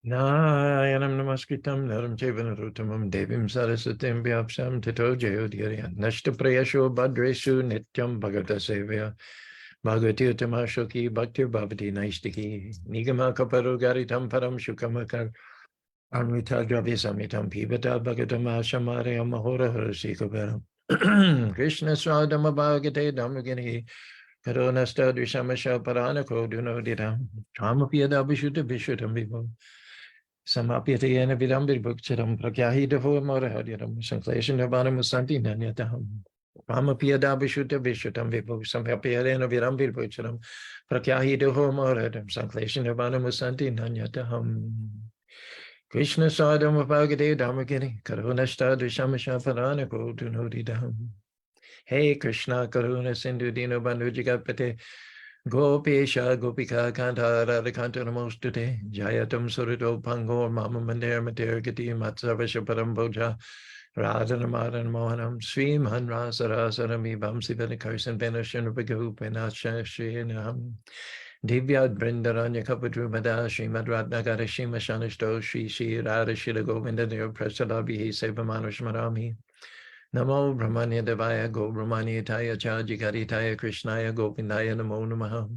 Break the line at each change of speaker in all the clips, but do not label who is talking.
Nayanam namaskritam naram chaiva narottamam devim saraswatim vyapsam tito jayodhirya nashta prayasho bhadreshu nityam bhagata sevaya bhagavati uttamashoki bhaktir bhavati naistiki nigama kaparo garitam param shukamakar anvita dravya samitam pibata bhagatam ashamarayam mahora harasikaparam Krishna swadama bhagate dhammagini karonasta dvishamasha paranako dunoditam Chamapiyada vishuddha vishuddham vibhav Samapyatayena vidambir bhukcharam prakyahidavo morahadyaram sankleshanabhanam musanti nanyataham Ramapiyada vishuddha vishuddham vibhav Samapyatayena vidambir bhukcharam prakyahidavo morahadyaram sankleshanabhanam musanti nanyataham Krishna sadam apagade dharmakini karunashta dvishamasha paranako dunodidaham Hey Krishna Karuna Sindhu Dino Bandhu Jagapate Gopesha Gopika Kanta Radhakanta Namostute Jayatam Surito Pangor Mama Mandir Matir Gati Matsavasha Paramboja Radhanamadan Mohanam Sriman Rasarasanami Bamsi Venakarsan Venashan Bhagu Penasha Srinam Divyad Brindaranya Kapadu Mada Srimad Ratnagara Shima Shanishto Shri Shri Radha Shila Govinda Nir Prasadabhi Sevamanushmarami Namo Brahmanya Devaya Go Brahmanya Taya Chajikaritaya Krishnaya Gopindaya Namo Namaha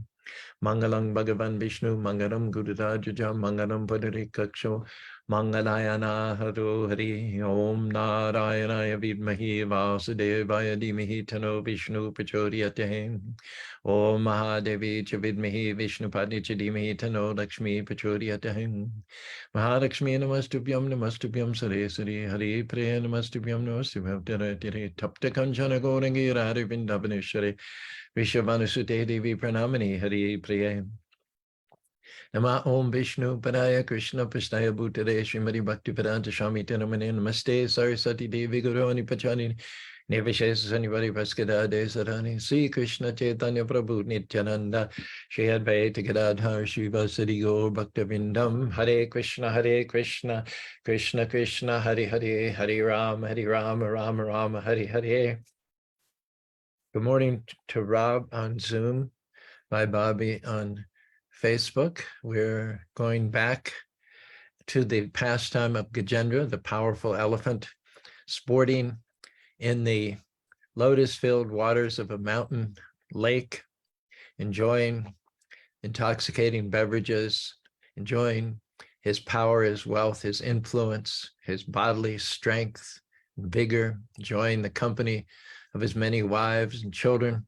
Mangalam Bhagavan Vishnu Mangalam Gurudhajaja Mangalam Padarikaksho Mangalayana Haro Hari Om Narayana Vidmahi Vasudevaya Dhimahi Tano Vishnu Prachodhyate Om Mahadevi Chavidmahi Vishnu Padnicha Dhimahi Tano Lakshmi Prachodhyate Mahalakshmi Namastubhyam Sare Sare Hari Priya Namastubhyam Namastubhyam Tere Tere Tapta Kanchana Gorangi Radha Vrindavaneshwari Vishavanusute Devi Pranamani Hari Priya Nama Om Vishnu Padaya Krishna Prasthaya Bhutare Srimati Bhakti Vedanta Swami Tenamane Namaste Saraswati Devi Guruvani Pachani Nirvishesa Sanivadi Praskada Desarani Sri Krishna Chaitanya Prabhu Nityananda Shri Advaita Gadadhar Shiva Sadi Gaur Bhaktavindam Hare Krishna Krishna Krishna Hare Hare Hare Rama Rama Rama Hare Hare. Good morning to Rob on Zoom, my Bobby on Facebook. We're going back to the pastime of Gajendra, the powerful elephant, sporting in the lotus-filled waters of a mountain lake, enjoying intoxicating beverages, enjoying his power, his wealth, his influence, his bodily strength, vigor, enjoying the company of his many wives and children.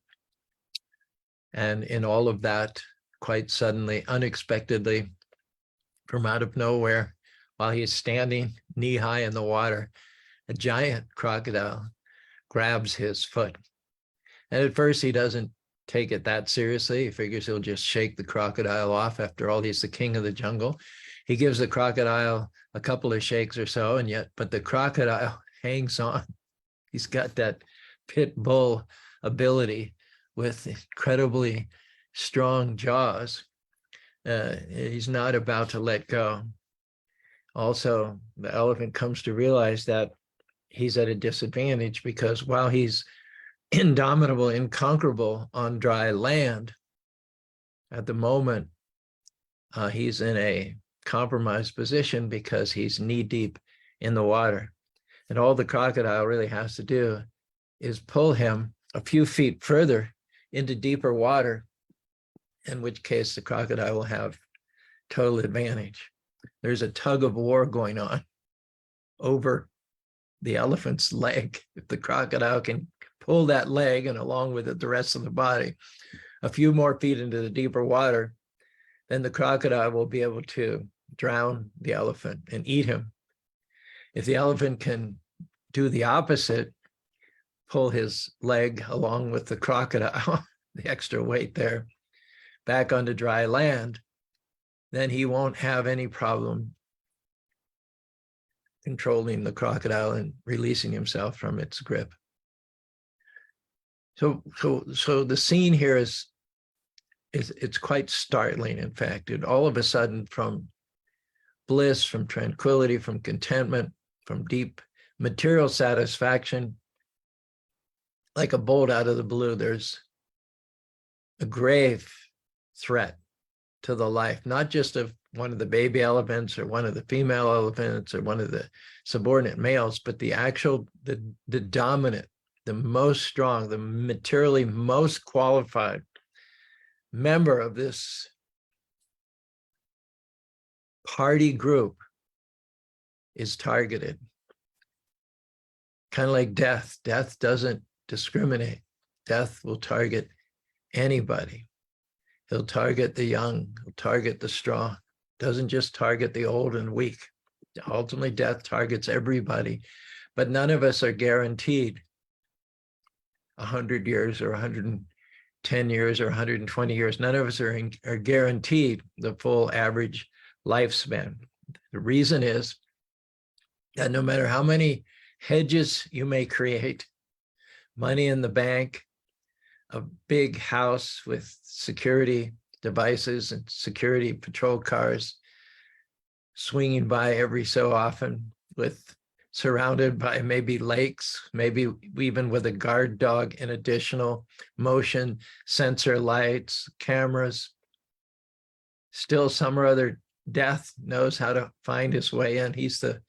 And in all of that, quite suddenly, unexpectedly, from out of nowhere, while he's standing knee-high in the water, a giant crocodile grabs his foot. And at first he doesn't take it that seriously. He figures he'll just shake the crocodile off. After all, he's the king of the jungle. He gives the crocodile a couple of shakes or so, but the crocodile hangs on. He's got that pit bull ability with incredibly strong jaws. He's not about to let go. Also, the elephant comes to realize that he's at a disadvantage because while he's indomitable, inconquerable on dry land, at the moment, he's in a compromised position because he's knee-deep in the water. And all the crocodile really has to do is pull him a few feet further into deeper water, in which case the crocodile will have total advantage. There's a tug of war going on over the elephant's leg. If the crocodile can pull that leg and along with it the rest of the body a few more feet into the deeper water, then the crocodile will be able to drown the elephant and eat him. If the elephant can do the opposite, pull his leg along with the crocodile, the extra weight there, back onto dry land, then he won't have any problem controlling the crocodile and releasing himself from its grip. So the scene here is it's quite startling. In fact, all of a sudden, from bliss, from tranquility, from contentment, from deep material satisfaction, like a bolt out of the blue, there's a grave threat to the life, not just of one of the baby elephants or one of the female elephants or one of the subordinate males, but the actual, the dominant, the most strong, the materially most qualified member of this party group is targeted. Kind of like death. Death doesn't discriminate. Death will target anybody. He'll target the young, he'll target the strong. Doesn't just target the old and weak. Ultimately, death targets everybody, but none of us are guaranteed 100 years or 110 years or 120 years. None of us are guaranteed the full average lifespan. The reason is that no matter how many hedges you may create, money in the bank, a big house with security devices and security patrol cars swinging by every so often, with surrounded by maybe lakes, maybe even with a guard dog and additional motion sensor lights, cameras. Still, some or other death knows how to find his way in. He's the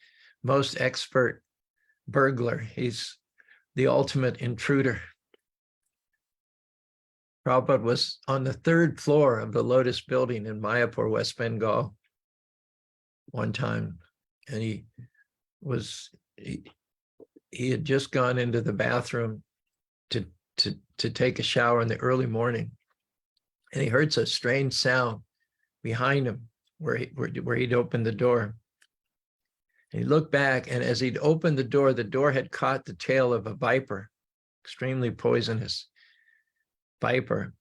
most expert burglar. He's the ultimate intruder. Prabhupada was on the 3rd floor of the Lotus building in Mayapur, West Bengal, one time, and he had just gone into the bathroom to take a shower in the early morning, and he heard a strange sound behind him where he'd opened the door. And he looked back, and as he'd opened the door had caught the tail of a viper, extremely poisonous viper,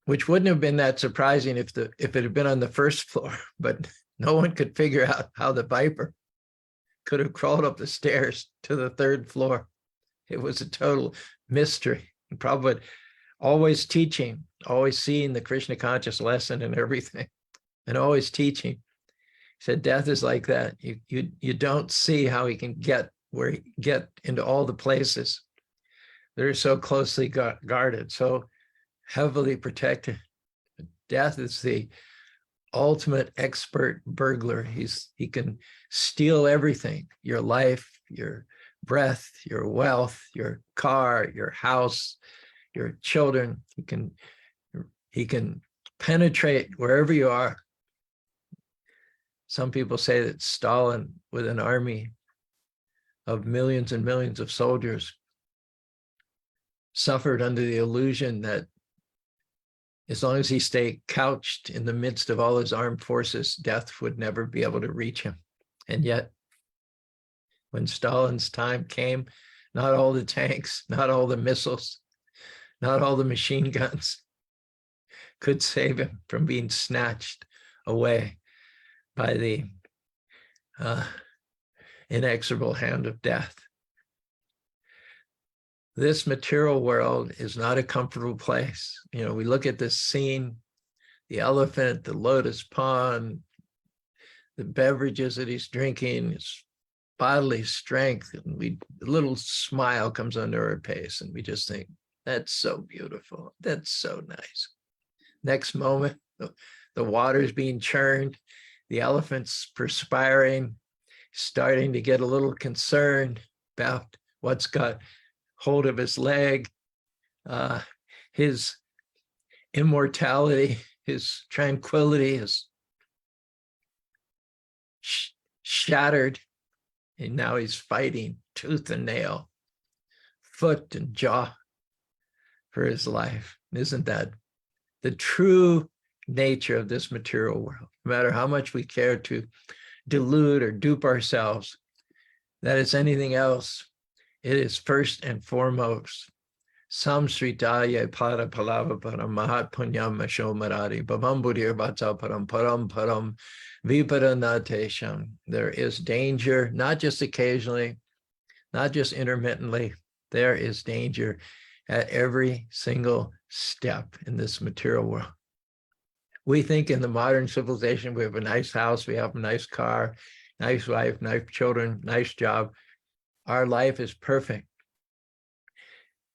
which wouldn't have been that surprising if it had been on the 1st floor, but no one could figure out how the viper could have crawled up the stairs to the 3rd floor. It was a total mystery. And Prabhupada always teaching, always seeing the Krishna conscious lesson and everything, and always teaching. He said, death is like that. You don't see how he can get into all the places. They're so closely guarded, so heavily protected. Death is the ultimate expert burglar. He can steal everything: your life, your breath, your wealth, your car, your house, your children. He can penetrate wherever you are. Some people say that Stalin, with an army of millions and millions of soldiers, suffered under the illusion that as long as he stayed couched in the midst of all his armed forces, death would never be able to reach him. And yet, when Stalin's time came, not all the tanks, not all the missiles, not all the machine guns could save him from being snatched away by the inexorable hand of death. This material world is not a comfortable place. We look at this scene, the elephant, the lotus pond, the beverages that he's drinking, his bodily strength, and a little smile comes under our face, and we just think, that's so beautiful. That's so nice. Next moment, the water's being churned, the elephant's perspiring, starting to get a little concerned about what's got hold of his leg, his immortality, his tranquility is shattered, and now he's fighting tooth and nail, foot and jaw for his life. Isn't that the true nature of this material world? No matter how much we care to delude or dupe ourselves that it's anything else, it is first and foremost samsritaya para palava param mahat punyam masho marari bhavam buddhir vatsa param param param viparanatesham. There is danger, not just occasionally, not just intermittently. There is danger at every single step in this material world. We think in the modern civilization, we have a nice house, we have a nice car, nice wife, nice children, nice job. Our life is perfect.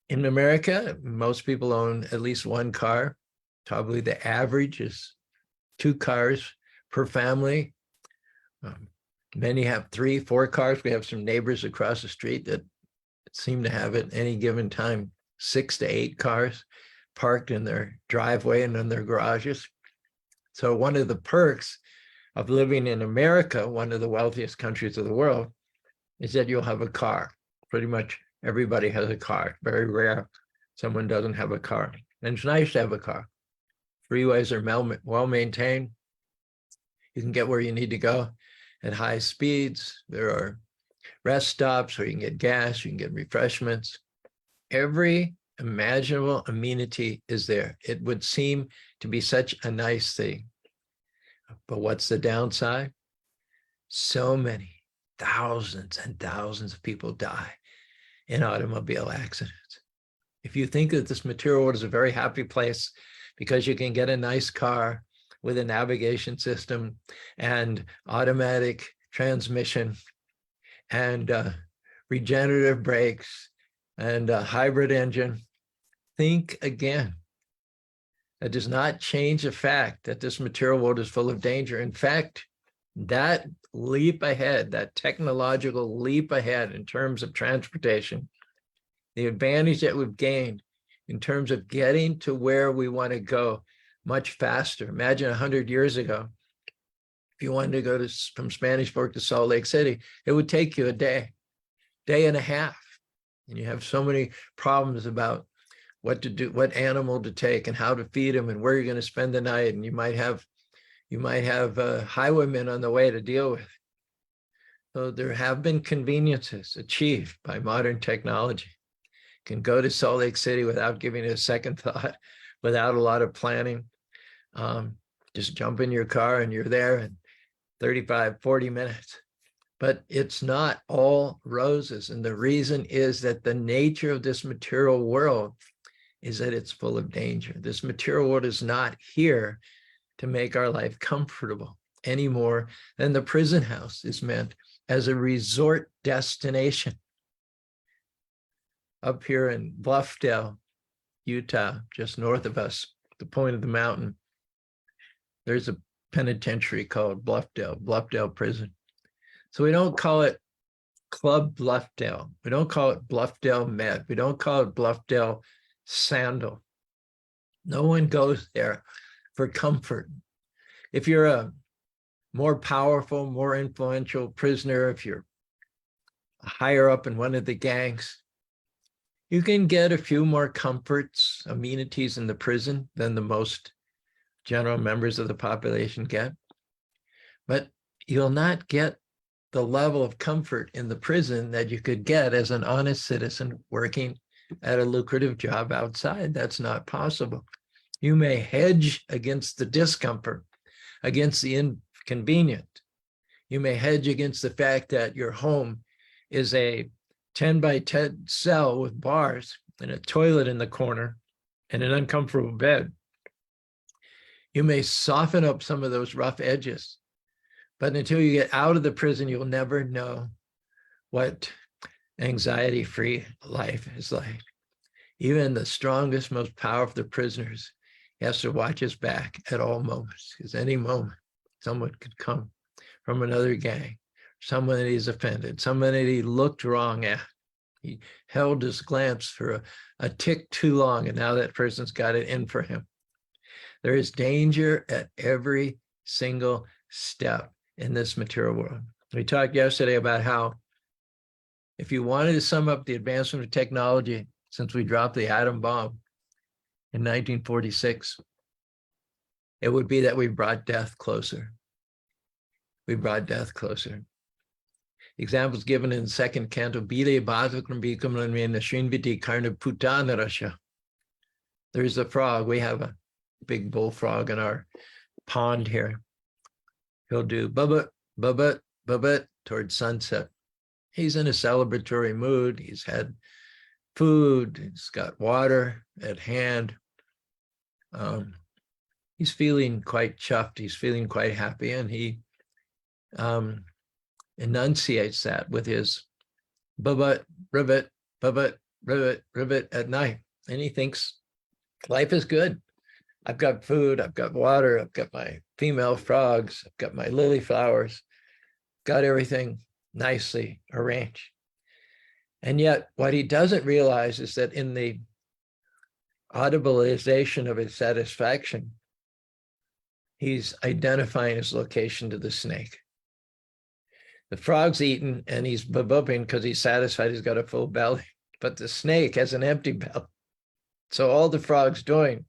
In America, most people own at least one car. Probably the average is 2 cars per family. Many have 3, 4 cars. We have some neighbors across the street that seem to have at any given time 6 to 8 cars parked in their driveway and in their garages. So one of the perks of living in America, one of the wealthiest countries of the world, is that you'll have a car. Pretty much everybody has a car. Very rare someone doesn't have a car. And it's nice to have a car. Freeways are well maintained. You can get where you need to go at high speeds. There are rest stops where you can get gas, you can get refreshments. Every imaginable amenity is there. It would seem to be such a nice thing. But what's the downside? So many, thousands and thousands of people die in automobile accidents. If you think that this material world is a very happy place because you can get a nice car with a navigation system and automatic transmission and regenerative brakes and a hybrid engine, think again. That does not change the fact that this material world is full of danger. In fact, that leap ahead, that technological leap ahead in terms of transportation, the advantage that we've gained in terms of getting to where we want to go much faster. Imagine 100 years ago, if you wanted to go from Spanish Fork to Salt Lake City, it would take you a day and a half. And you have so many problems about what to do, what animal to take and how to feed them and where you're going to spend the night. And you might have highwaymen on the way to deal with. So there have been conveniences achieved by modern technology. You can go to Salt Lake City without giving it a second thought, without a lot of planning. Just jump in your car and you're there in 35, 40 minutes. But it's not all roses. And the reason is that the nature of this material world is that it's full of danger. This material world is not here to make our life comfortable any more than the prison house is meant as a resort destination. Up here in Bluffdale, Utah, just north of us, the point of the mountain, there's a penitentiary called Bluffdale Prison. So we don't call it Club Bluffdale. We don't call it Bluffdale Med. We don't call it Bluffdale Sandal. No one goes there for comfort. If you're a more powerful, more influential prisoner, if you're higher up in one of the gangs, you can get a few more comforts, amenities in the prison than the most general members of the population get. But you'll not get the level of comfort in the prison that you could get as an honest citizen working at a lucrative job outside. That's not possible. You may hedge against the discomfort, against the inconvenient. You may hedge against the fact that your home is a 10 by 10 cell with bars and a toilet in the corner and an uncomfortable bed. You may soften up some of those rough edges, but until you get out of the prison, you'll never know what anxiety-free life is like. Even the strongest, most powerful prisoners has to watch his back at all moments, because any moment someone could come from another gang, someone that he's offended, someone that he looked wrong at. He held his glance for a tick too long, and now that person's got it in for him. There is danger at every single step in this material world. We talked yesterday about how if you wanted to sum up the advancement of technology since we dropped the atom bomb in 1946, it would be that we brought death closer. We brought death closer. Examples given in the second canto, there's a frog. We have a big bullfrog in our pond here. He'll do bubbut, bubbut, bubbut towards sunset. He's in a celebratory mood. He's had food. He's got water at hand. He's feeling quite chuffed. He's feeling quite happy, and he enunciates that with his bubbut, ribbit, bubbut, ribbit, ribbit at night. And he thinks life is good. I've got food, I've got water, I've got my female frogs, I've got my lily flowers, got everything nicely arranged. And yet what he doesn't realize is that in the audibilization of his satisfaction, he's identifying his location to the snake. The frog's eaten and he's booping because he's satisfied, he's got a full belly, but the snake has an empty belly. So all the frog's doing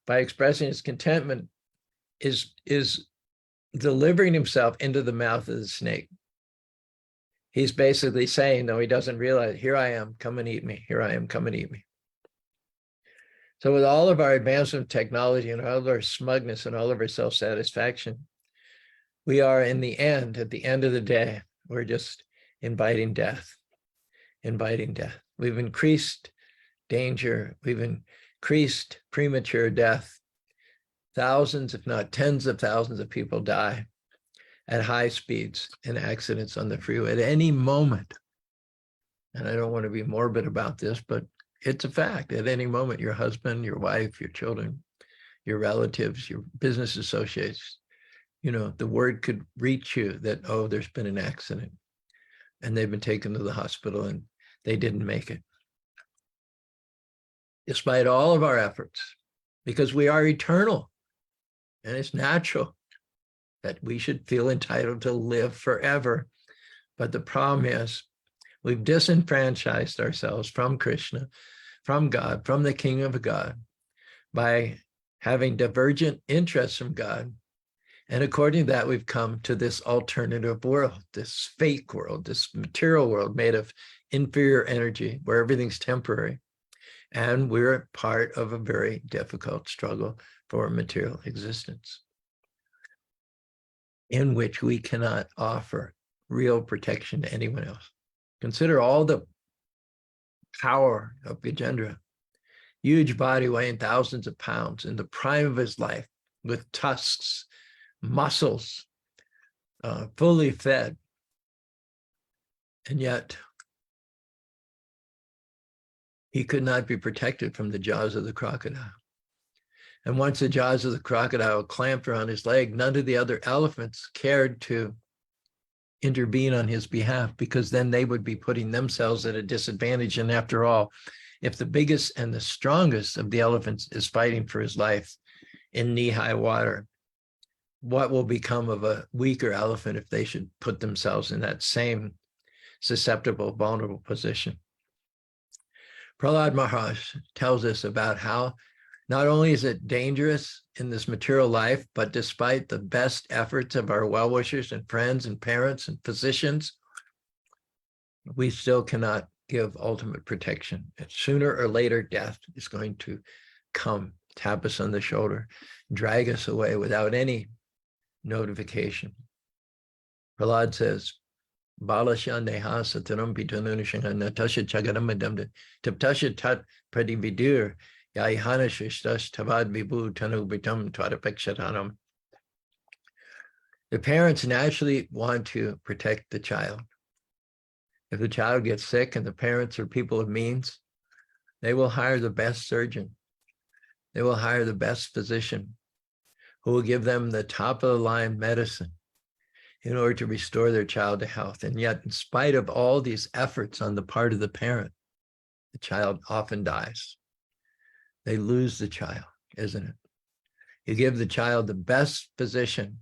by expressing his contentment is delivering himself into the mouth of the snake. He's basically saying, though he doesn't realize, here I am, come and eat me. Here I am, come and eat me. So with all of our advancement of technology and all of our smugness and all of our self-satisfaction, we are in the end, at the end of the day, we're just inviting death, inviting death. We've increased danger. We've increased premature death. Thousands, if not tens of thousands of people die at high speeds in accidents on the freeway at any moment. And I don't want to be morbid about this, but it's a fact. At any moment, your husband, your wife, your children, your relatives, your business associates, the word could reach you that, oh, there's been an accident and they've been taken to the hospital and they didn't make it. Despite all of our efforts, because we are eternal and it's natural that we should feel entitled to live forever. But the problem is we've disenfranchised ourselves from Kṛṣṇa, from God, from the King of God, by having divergent interests from God. And according to that, we've come to this alternative world, this fake world, this material world made of inferior energy where everything's temporary. And we're part of a very difficult struggle for material existence, in which we cannot offer real protection to anyone else. Consider all the power of Gajendra, huge body weighing thousands of pounds in the prime of his life, with tusks, muscles, fully fed. And yet he could not be protected from the jaws of the crocodile. And once the jaws of the crocodile clamped around his leg, none of the other elephants cared to intervene on his behalf, because then they would be putting themselves at a disadvantage. And after all, if the biggest and the strongest of the elephants is fighting for his life in knee-high water, what will become of a weaker elephant if they should put themselves in that same susceptible, vulnerable position? Prahlad Maharaj tells us about how not only is it dangerous in this material life, but despite the best efforts of our well-wishers and friends and parents and physicians, we still cannot give ultimate protection. And sooner or later, death is going to come, tap us on the shoulder, drag us away without any notification. Prahlad says, Balashandeha sataram pitanunushanha natasha chagaram taptasha tat pradividur yaihana shishtas tavad vibu tanu bitam twadapekshatanam. The parents naturally want to protect the child. If the child gets sick and the parents are people of means, they will hire the best surgeon. They will hire the best physician who will give them the top of the line medicine in order to restore their child to health. And yet, in spite of all these efforts on the part of the parent, the child often dies. They lose the child, isn't it? You give the child the best physician,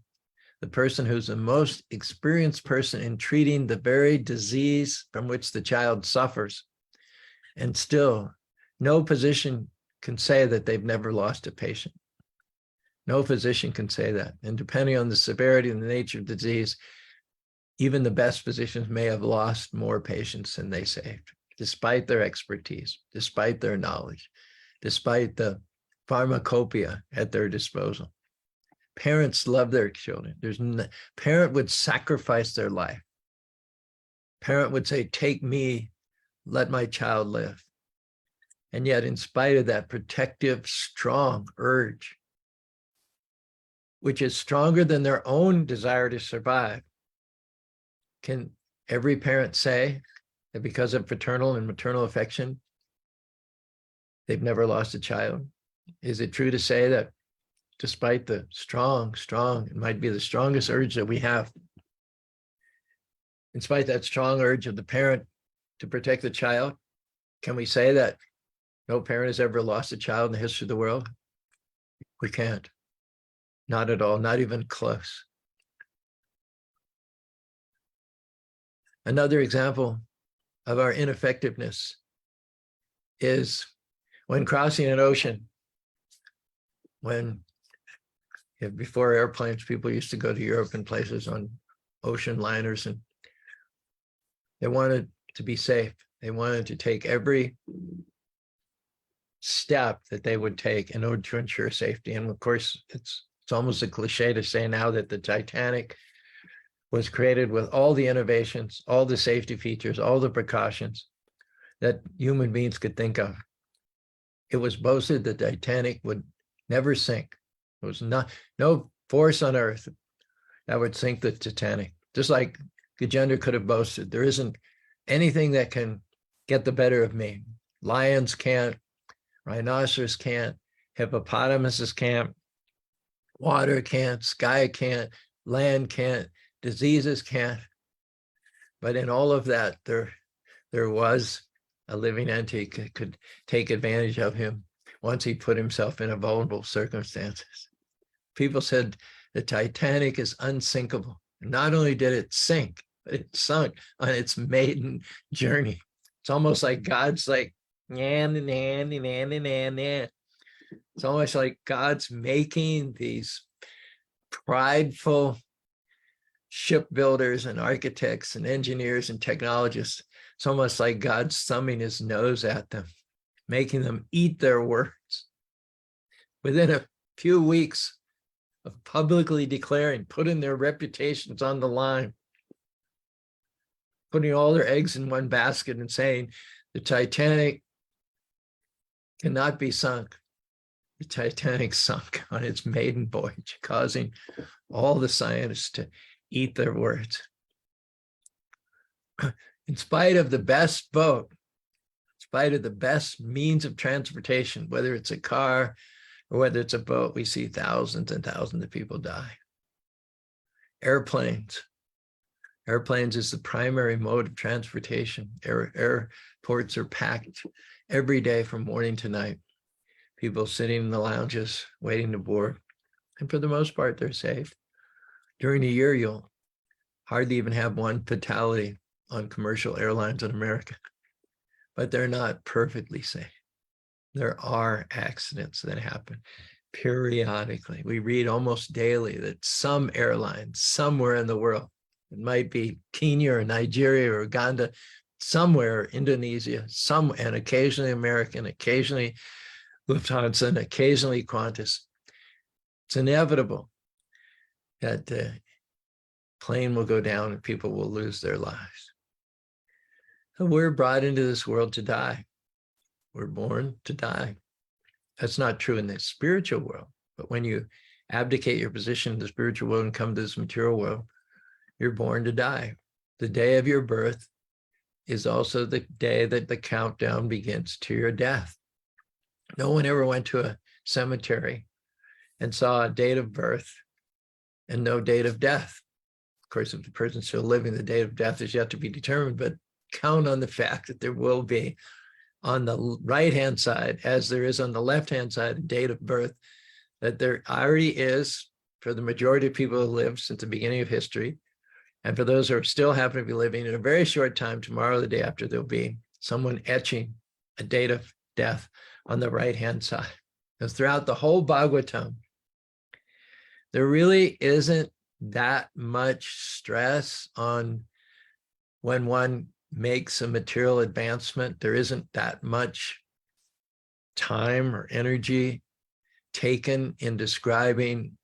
the person who's the most experienced person in treating the very disease from which the child suffers, and still no physician can say that they've never lost a patient. No physician can say that. And depending on the severity and the nature of the disease, even the best physicians may have lost more patients than they saved, despite their expertise, despite their knowledge, despite the pharmacopoeia at their disposal. Parents love their children. Parent would sacrifice their life. Parent would say, take me, let my child live. And yet, in spite of that protective, strong urge, which is stronger than their own desire to survive, can every parent say that because of paternal and maternal affection, they've never lost a child? Is it true to say that despite the strong, it might be the strongest urge that we have, in spite of that strong urge of the parent to protect the child, can we say that no parent has ever lost a child in the history of the world? We can't. Not at all, not even close. Another example of our ineffectiveness is when crossing an ocean. Before airplanes, people used to go to Europe and places on ocean liners, and they wanted to be safe. They wanted to take every step that they would take in order to ensure safety. And of course, it's almost a cliche to say now that the Titanic was created with all the innovations, all the safety features, all the precautions that human beings could think of. It was boasted the Titanic would never sink. There was no force on earth that would sink the Titanic. Just like Gajendra could have boasted, there isn't anything that can get the better of me. Lions can't, rhinoceros can't, hippopotamuses can't, water can't, sky can't, land can't, diseases can't. But in all of that, there was a living entity could take advantage of him once he put himself in a vulnerable circumstances. People said the Titanic is unsinkable. Not only did it sink, but it sunk on its maiden journey. It's almost like God's like, it's almost like God's making these prideful shipbuilders and architects and engineers and technologists. It's almost like God's thumbing his nose at them, making them eat their words. Within a few weeks of publicly declaring, putting their reputations on the line, putting all their eggs in one basket and saying, the Titanic cannot be sunk. The Titanic sunk on its maiden voyage, causing all the scientists to eat their words. In spite of the best boat, in spite of the best means of transportation, whether it's a car or whether it's a boat, we see thousands and thousands of people die. Airplanes is the primary mode of transportation. Airports are packed every day from morning to night. People sitting in the lounges waiting to board. And for the most part, they're safe. During the year, you'll hardly even have one fatality on commercial airlines in America, but they're not perfectly safe. There are accidents that happen periodically. We read almost daily that some airlines somewhere in the world, it might be Kenya or Nigeria or Uganda, somewhere, Indonesia, and occasionally American, occasionally Lufthansa, and occasionally Qantas. It's inevitable that the plane will go down and people will lose their lives. So we're brought into this world to die. We're born to die. That's not true in the spiritual world, but when you abdicate your position in the spiritual world and come to this material world, you're born to die. The day of your birth is also the day that the countdown begins to your death. No one ever went to a cemetery and saw a date of birth and no date of death. Of course, if the person's still living, the date of death is yet to be determined, but count on the fact that there will be on the right-hand side, as there is on the left-hand side, a date of birth, that there already is for the majority of people who live since the beginning of history. And for those who are still happen to be living in a very short time, tomorrow, the day after, there'll be someone etching a date of death on the right-hand side. Because throughout the whole Bhagavatam, there really isn't that much stress on when one makes a material advancement. There isn't that much time or energy taken in describing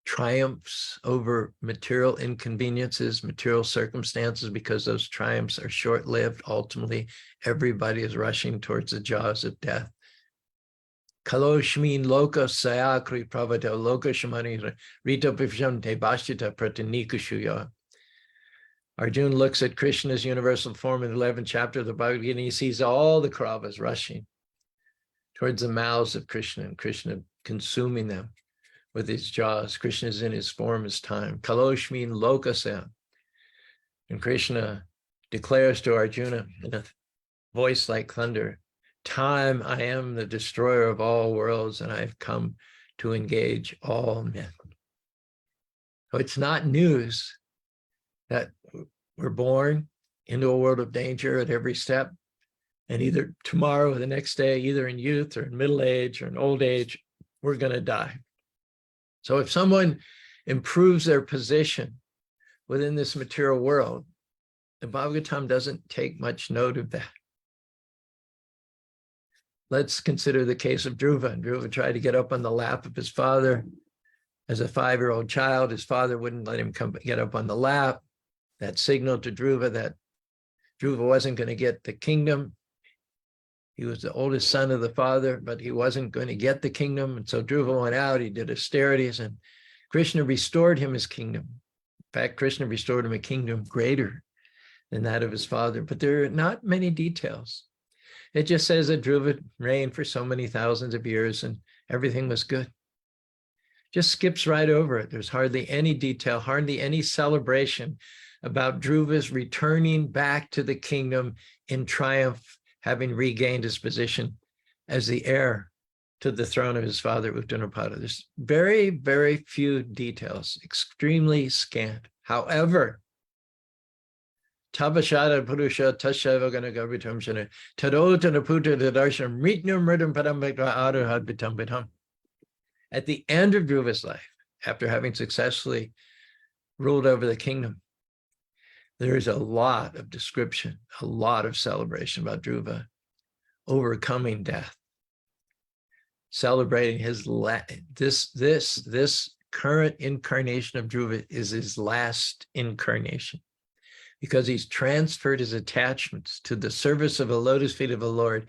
triumphs over material inconveniences, material circumstances, because those triumphs are short-lived. Ultimately, everybody is rushing towards the jaws of death. Kaloshmin loka sayakri pravata loka shamani rita pivsham te bashita pratinikushuya. Arjuna looks at Krishna's universal form in the 11th chapter of the Bhagavad Gita, and he sees all the Kauravas rushing towards the mouths of Kṛṣṇa, and Kṛṣṇa consuming them with his jaws. Kṛṣṇa is in his formless time. Kaloshmin lokasam. And Kṛṣṇa declares to Arjuna in a voice like thunder, time, I am the destroyer of all worlds, and I've come to engage all men. So it's not news that we're born into a world of danger at every step, and either tomorrow or the next day, either in youth or in middle age or in old age, we're going to die. So if someone improves their position within this material world, the Bhagavatam doesn't take much note of that. Let's consider the case of Dhruva. Dhruva tried to get up on the lap of his father as a 5-year-old child. His father wouldn't let him get up on the lap. That signaled to Dhruva that Dhruva wasn't going to get the kingdom. He was the oldest son of the father, but he wasn't going to get the kingdom. And so Dhruva went out, he did austerities, and Kṛṣṇa restored him his kingdom. In fact, Kṛṣṇa restored him a kingdom greater than that of his father. But there are not many details. It just says that Dhruva reigned for so many thousands of years and everything was good. Just skips right over it. There's hardly any detail, hardly any celebration about Dhruva's returning back to the kingdom in triumph, having regained his position as the heir to the throne of his father, Uttanapada. There's very, very few details, extremely scant. However, Tabashada Purusha Tashava Ganagavitam Shana Tadotana Puta Dadarsham Ritnum Mridam Padambekra Adar Hadbitam Bidham. At the end of Dhruva's life, after having successfully ruled over the kingdom, there is a lot of description, a lot of celebration about Dhruva overcoming death, celebrating his this current incarnation of Dhruva is his last incarnation, because he's transferred his attachments to the service of the lotus feet of the Lord.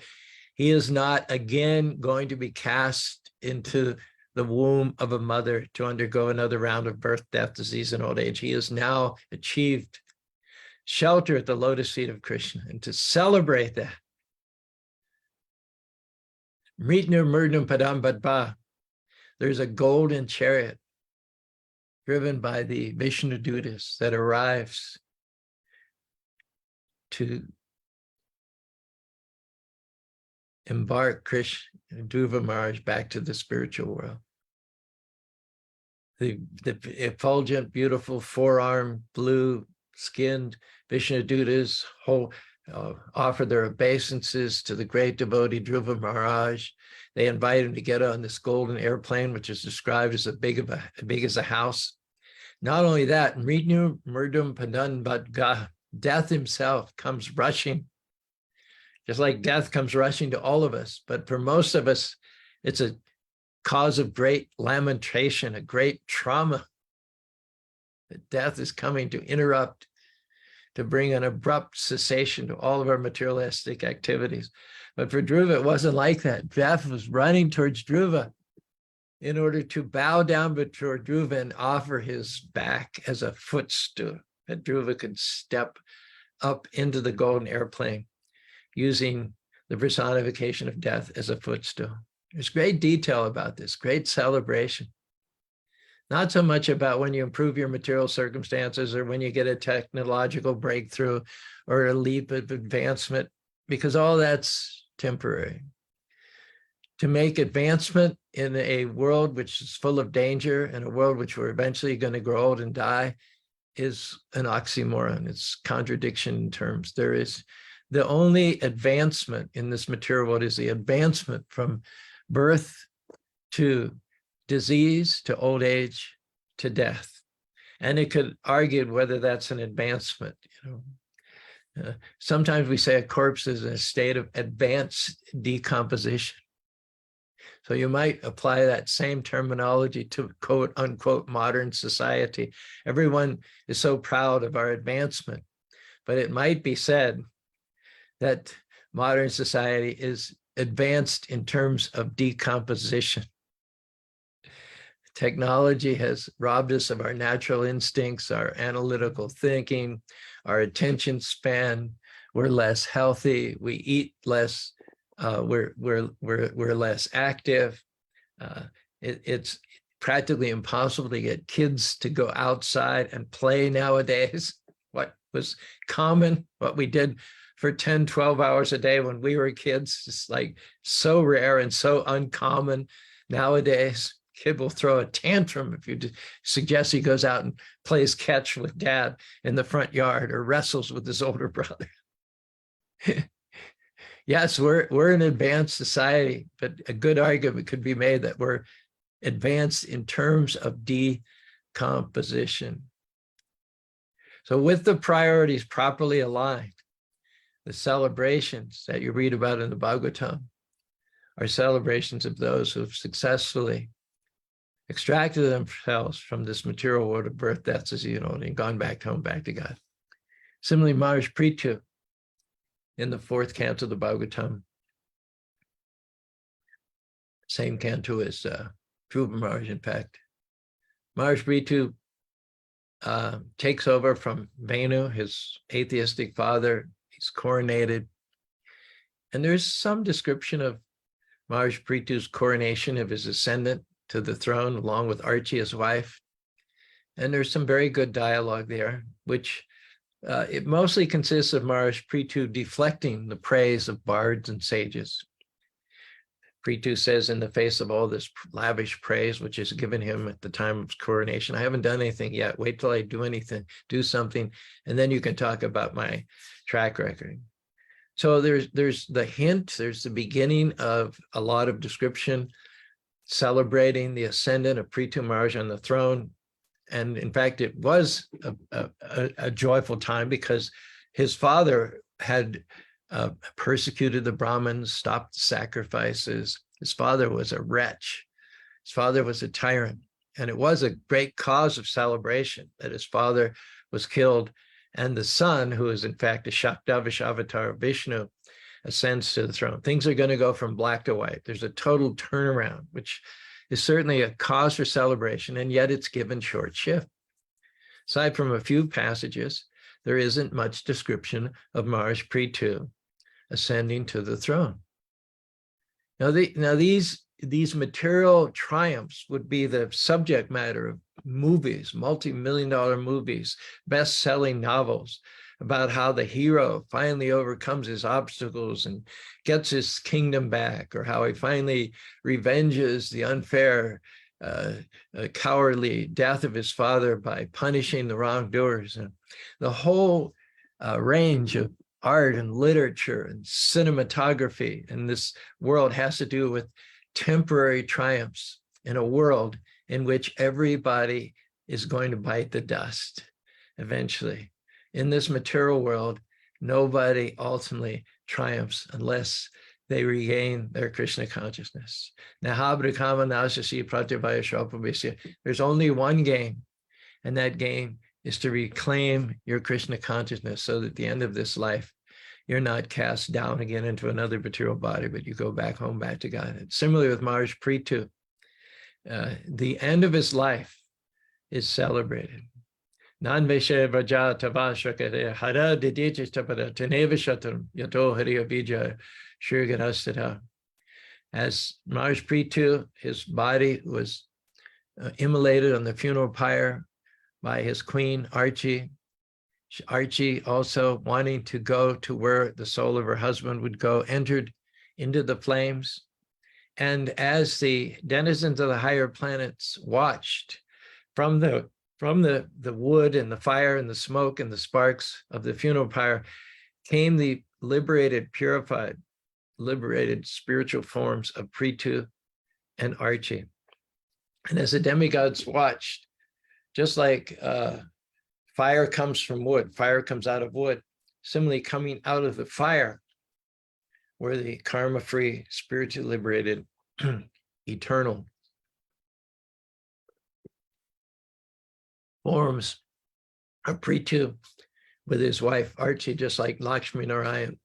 He is not again going to be cast into the womb of a mother to undergo another round of birth, death, disease, and old age. He has now achieved shelter at the lotus feet of Kṛṣṇa. And to celebrate that, Mritnu Murdam Padam Badba, there's a golden chariot driven by the Vishnu Dutas that arrives to embark Kṛṣṇa and Dhruva Maharaj back to the spiritual world. The effulgent, beautiful, four-armed, blue-skinned Vishnu Dutas offer their obeisances to the great devotee Dhruva Maharaj. They invite him to get on this golden airplane, which is described as big as a house. Not only that, Mritnu Murdam Padan Badga, death himself comes rushing, just like death comes rushing to all of us. But for most of us, it's a cause of great lamentation, a great trauma. That death is coming to interrupt, to bring an abrupt cessation to all of our materialistic activities. But for Dhruva, it wasn't like that. Death was running towards Dhruva in order to bow down before Dhruva and offer his back as a footstool, that Dhruva could step up into the golden airplane using the personification of death as a footstool. There's great detail about this, great celebration. Not so much about when you improve your material circumstances or when you get a technological breakthrough or a leap of advancement, because all that's temporary. To make advancement in a world which is full of danger and a world which we're eventually going to grow old and die is an oxymoron. It's contradiction in terms. There is the only advancement in this material world is the advancement from birth to disease, to old age, to death. And it could argue whether that's an advancement. Sometimes we say a corpse is in a state of advanced decomposition. So you might apply that same terminology to quote unquote modern society. Everyone is so proud of our advancement, but it might be said that modern society is advanced in terms of decomposition. Technology has robbed us of our natural instincts, our analytical thinking, our attention span. We're less healthy. We eat less we're less active. It's practically impossible to get kids to go outside and play nowadays. What was common, what we did for 10, 12 hours a day when we were kids, is like so rare and so uncommon nowadays. Kid will throw a tantrum if you suggest he goes out and plays catch with dad in the front yard or wrestles with his older brother. Yes, we're an advanced society, but a good argument could be made that we're advanced in terms of decomposition. So with the priorities properly aligned, the celebrations that you read about in the Bhagavatam are celebrations of those who have successfully extracted themselves from this material world of birth, death, disease, and gone back home, back to God. Similarly, Maharaj Prithu, in the 4th canto of the Bhagavatam, same canto as Dhruva Maharaj, in fact. Maharaj Prithu takes over from Venu, his atheistic father. He's coronated. And there's some description of Maharaj Prithu's coronation of his ascendant to the throne, along with Archie, his wife. And there's some very good dialogue there, which it mostly consists of Maharaj Prithu deflecting the praise of bards and sages. Prithu says, in the face of all this lavish praise, which is given him at the time of his coronation, I haven't done anything yet. Wait till I do something, and then you can talk about my track record. So there's the hint, there's the beginning of a lot of description celebrating the ascendant of Prithu Maharaj on the throne. And in fact, it was a joyful time because his father had persecuted the Brahmins, stopped the sacrifices. His father was a wretch. His father was a tyrant. And it was a great cause of celebration that his father was killed. And the son, who is in fact a Shaktavish avatar of Vishnu, ascends to the throne. Things are going to go from black to white. There's a total turnaround, which is certainly a cause for celebration, and yet it's given short shift. Aside from a few passages, there isn't much description of Maharaj Prithu ascending to the throne. Now these material triumphs would be the subject matter of movies, multi-million-dollar movies, best-selling novels about how the hero finally overcomes his obstacles and gets his kingdom back, or how he finally revenges the unfair, cowardly death of his father by punishing the wrongdoers. And the whole range of art and literature and cinematography in this world has to do with temporary triumphs in a world in which everybody is going to bite the dust eventually. In this material world, nobody ultimately triumphs unless they regain their Krishna consciousness. There's only one game, and that game is to reclaim your Krishna consciousness so that at the end of this life, you're not cast down again into another material body, but you go back home, back to God. And similarly with Maharaj Prithu, the end of his life is celebrated. Nanveshe Vraja Tavashakare Hara Didijistapara Tenevashatam Yato Hariya Bija Shrigarastata. As Maharaj Prithu, his body was immolated on the funeral pyre by his queen, Archie. Archie, also wanting to go to where the soul of her husband would go, entered into the flames. And as the denizens of the higher planets watched from the wood and the fire and the smoke and the sparks of the funeral pyre, came the liberated, purified, liberated spiritual forms of Prithu and Archie. And as the demigods watched, just like fire comes from wood, fire comes out of wood, similarly coming out of the fire were the karma-free, spiritually liberated, eternal forms of Prithu with his wife Archie, just like Lakshmi Narayan.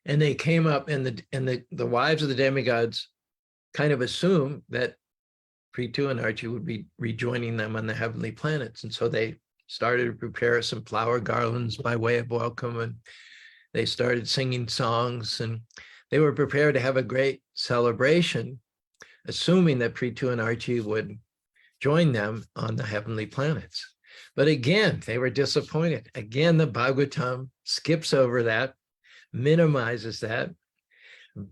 And they came up, and the wives of the demigods kind of assumed that Prithu and Archie would be rejoining them on the heavenly planets. And so they started to prepare some flower garlands by way of welcome. And They started singing songs, and they were prepared to have a great celebration, assuming that Prithu and Archie would join them on the heavenly planets. But again, they were disappointed. Again, the Bhagavatam skips over that, minimizes that.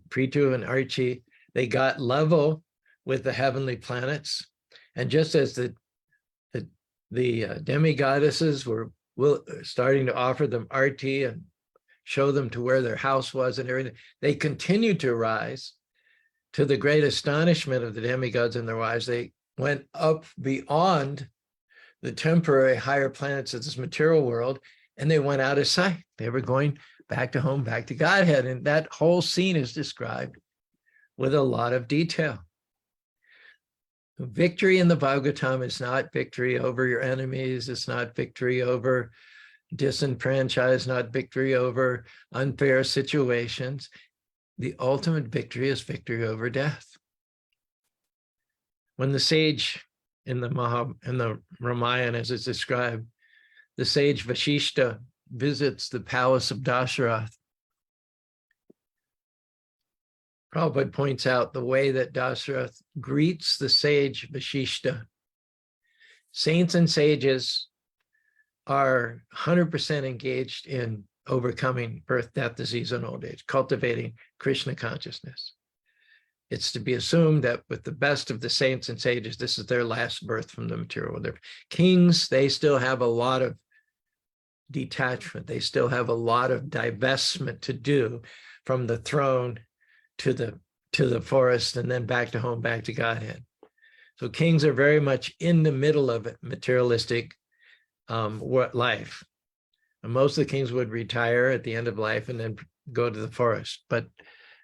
Prithu and Archie, they got level with the heavenly planets. And just as the demigoddesses were starting to offer them arti and show them to where their house was and everything, they continued to rise. To the great astonishment of the demigods and their wives, they went up beyond the temporary higher planets of this material world, and they went out of sight. They were going back to home, back to Godhead. And that whole scene is described with a lot of detail. Victory in the Bhagavatam is not victory over your enemies. It's not victory over disenfranchised, not victory over unfair situations. The ultimate victory is victory over death. When the sage in the Ramayana, as it's described, the sage Vashishta visits the palace of Dasarath, Prabhupada points out the way that Dasarath greets the sage Vashishta. Saints and sages are 100% engaged in overcoming birth, death, disease, and old age, cultivating Kṛṣṇa consciousness. It's to be assumed that with the best of the saints and sages, this is their last birth from the material world. They're kings, they still have a lot of detachment. They still have a lot of divestment to do from the throne to the forest and then back to home, back to Godhead. So kings are very much in the middle of it, materialistic life. And most of the kings would retire at the end of life and then go to the forest. But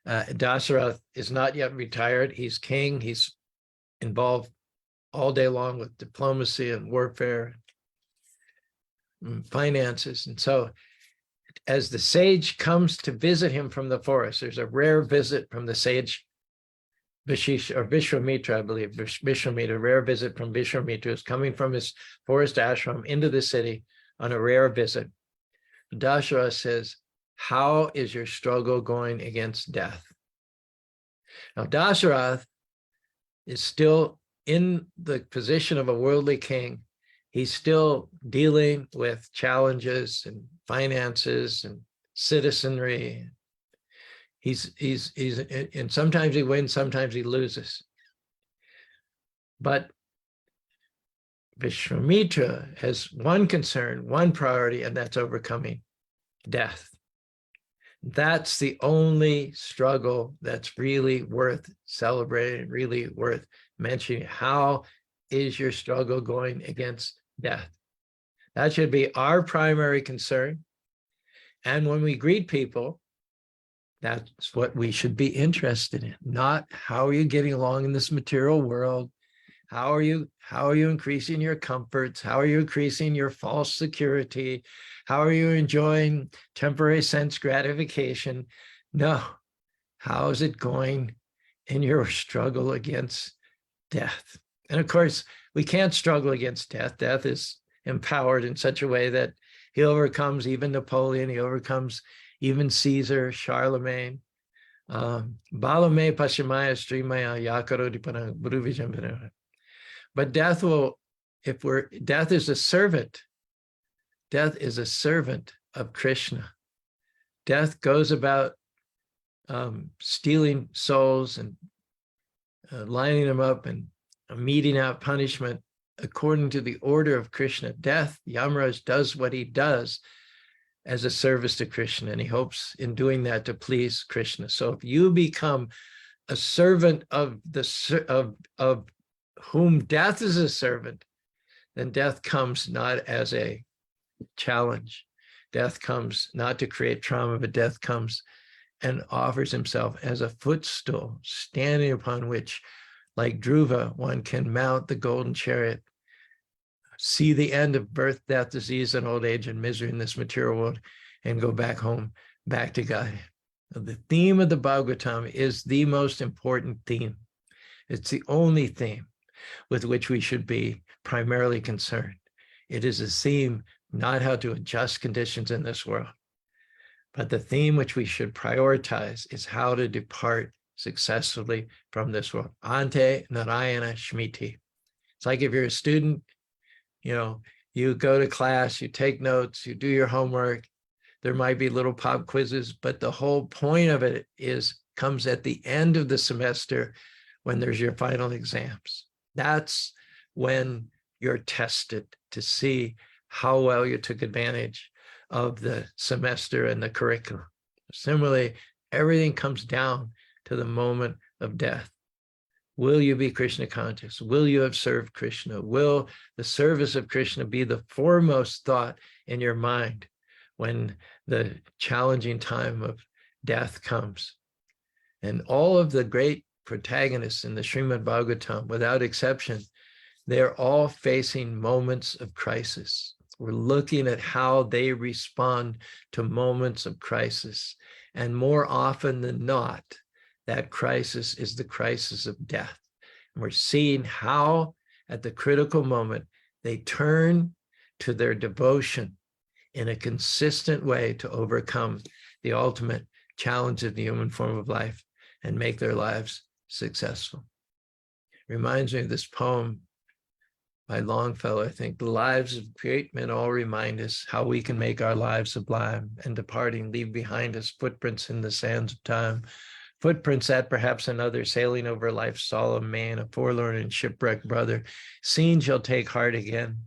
Dasarath is not yet retired. He's king. He's involved all day long with diplomacy and warfare, and finances. And so as the sage comes to visit him from the forest, there's a rare visit from the sage Vashisha, or Vishwamitra, I believe, Vishwamitra, a rare visit from Vishwamitra, who's coming from his forest ashram into the city on a rare visit. Dasarath says, "How is your struggle going against death?" Now, Dasarath is still in the position of a worldly king. He's still dealing with challenges and finances and citizenry. And sometimes he wins, sometimes he loses. But Vishwamitra has one concern, one priority, and that's overcoming death. That's the only struggle that's really worth celebrating, really worth mentioning. How is your struggle going against death? That should be our primary concern. And when we greet people, that's what we should be interested in, not how are you getting along in this material world? How are you increasing your comforts? How are you increasing your false security? How are you enjoying temporary sense gratification? No. How is it going in your struggle against death? And of course, we can't struggle against death. Death is empowered in such a way that he overcomes even Napoleon. He overcomes even Caesar, Charlemagne. Balame Pashimaya Strimaya Yakarodipanang Buruvijambana. But death death is a servant. Death is a servant of Kṛṣṇa. Death goes about stealing souls and lining them up and meting out punishment according to the order of Kṛṣṇa. Death, Yamaraj, does what he does as a service to Kṛṣṇa, and he hopes in doing that to please Kṛṣṇa. So if you become a servant of whom death is a servant, then death comes not as a challenge. Death comes not to create trauma, but death comes and offers himself as a footstool, standing upon which, like Dhruva, one can mount the golden chariot, see the end of birth, death, disease, and old age and misery in this material world, and go back home, back to God. The theme of the Bhagavatam is the most important theme. It's the only theme with which we should be primarily concerned. It is a theme, not how to adjust conditions in this world, But the theme which we should prioritize is how to depart successfully from this world. Ante Narayana Shmiti. It's like if you're a student, you go to class, you take notes, you do your homework. There might be little pop quizzes, but the whole point of it comes at the end of the semester when there's your final exams. That's when you're tested to see how well you took advantage of the semester and the curriculum. Similarly, everything comes down to the moment of death. Will you be Krishna conscious? Will you have served Krishna? Will the service of Krishna be the foremost thought in your mind when the challenging time of death comes? And all of the great protagonists in the Srimad Bhagavatam, without exception, they're all facing moments of crisis. We're looking at how they respond to moments of crisis. And more often than not, that crisis is the crisis of death. And we're seeing how, at the critical moment, they turn to their devotion in a consistent way to overcome the ultimate challenge of the human form of life and make their lives successful. Reminds me of this poem by Longfellow, I think. The lives of great men all remind us how we can make our lives sublime, and departing leave behind us footprints in the sands of time. Footprints that perhaps another sailing over life's solemn main, a forlorn and shipwrecked brother, seen shall take heart again.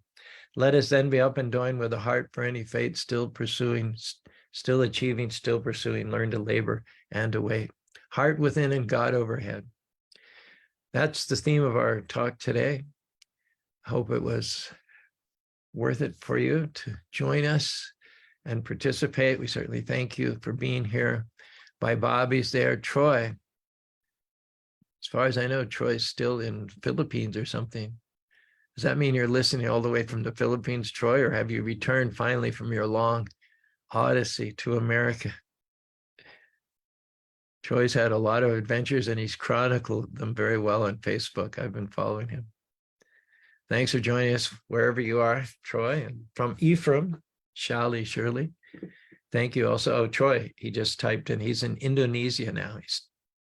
Let us then be up and doing with a heart for any fate, still pursuing, still achieving, still pursuing, learn to labor and to wait. Heart within and God overhead. That's the theme of our talk today. I hope it was worth it for you to join us and participate. We certainly thank you for being here. By Bobby's there, Troy. As far as I know, Troy's still in Philippines or something. Does that mean you're listening all the way from the Philippines, Troy, or have you returned finally from your long odyssey to America? Troy's had a lot of adventures and he's chronicled them very well on Facebook. I've been following him. Thanks for joining us wherever you are, Troy. And from Ephraim, Shali Shirley. Thank you also. Oh, Troy, he just typed in, he's in Indonesia now.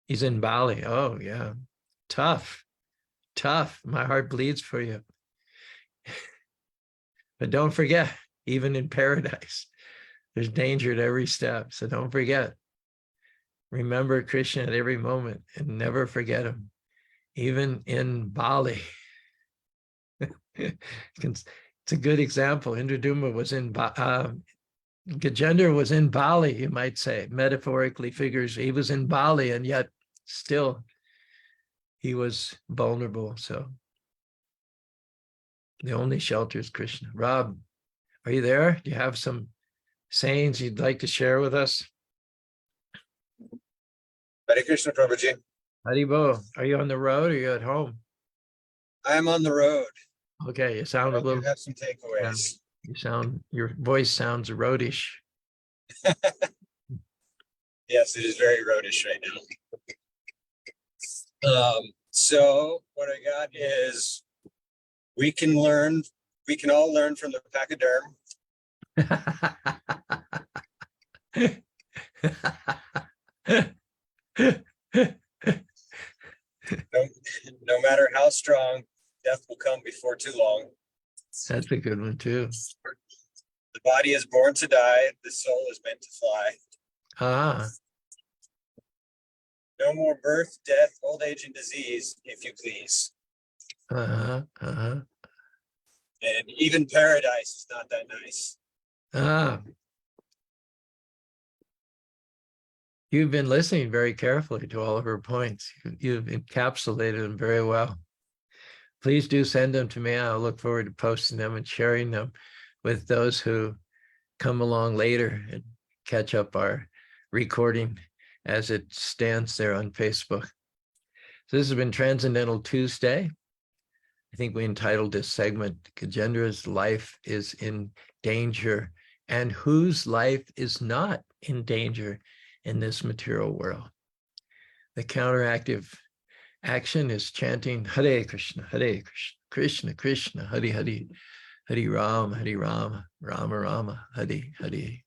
He's in Bali. Oh, yeah. Tough. My heart bleeds for you. But don't forget, even in paradise, there's danger at every step. So don't forget. Remember Krishna at every moment and never forget him. Even in Bali. It's a good example. Indraduma was in Gajendra was in Bali, you might say, metaphorically figures. He was in Bali, and yet still he was vulnerable. So the only shelter is Krishna. Rob, are you there? Do you have some sayings you'd like to share with us?
Hare Krishna, Prabhuji.
Haribo, are you on the road or are you at home?
I am on the road.
Okay, you sound a little.
You have some takeaways.
Your voice sounds roadish.
Yes, it is very roadish right now. So what I got is we can all learn from the pachyderm. No matter how strong, death will come before too long.
That's a good one too.
The body is born to die, the soul is meant to fly.
Ah.
No more birth, death, old age, and disease, if you please. And even paradise is not that nice.
You've been listening very carefully to all of her points. You've encapsulated them very well. Please do send them to me. I'll look forward to posting them and sharing them with those who come along later and catch up our recording as it stands there on Facebook. So this has been Transcendental Tuesday. I think we entitled this segment, Gajendra's life is in danger, and whose life is not in danger in this material world. The counteractive action is chanting Hare Krishna, Krishna Krishna, Hare Hare, Hare Rama, Rama Rama, Hare Hare.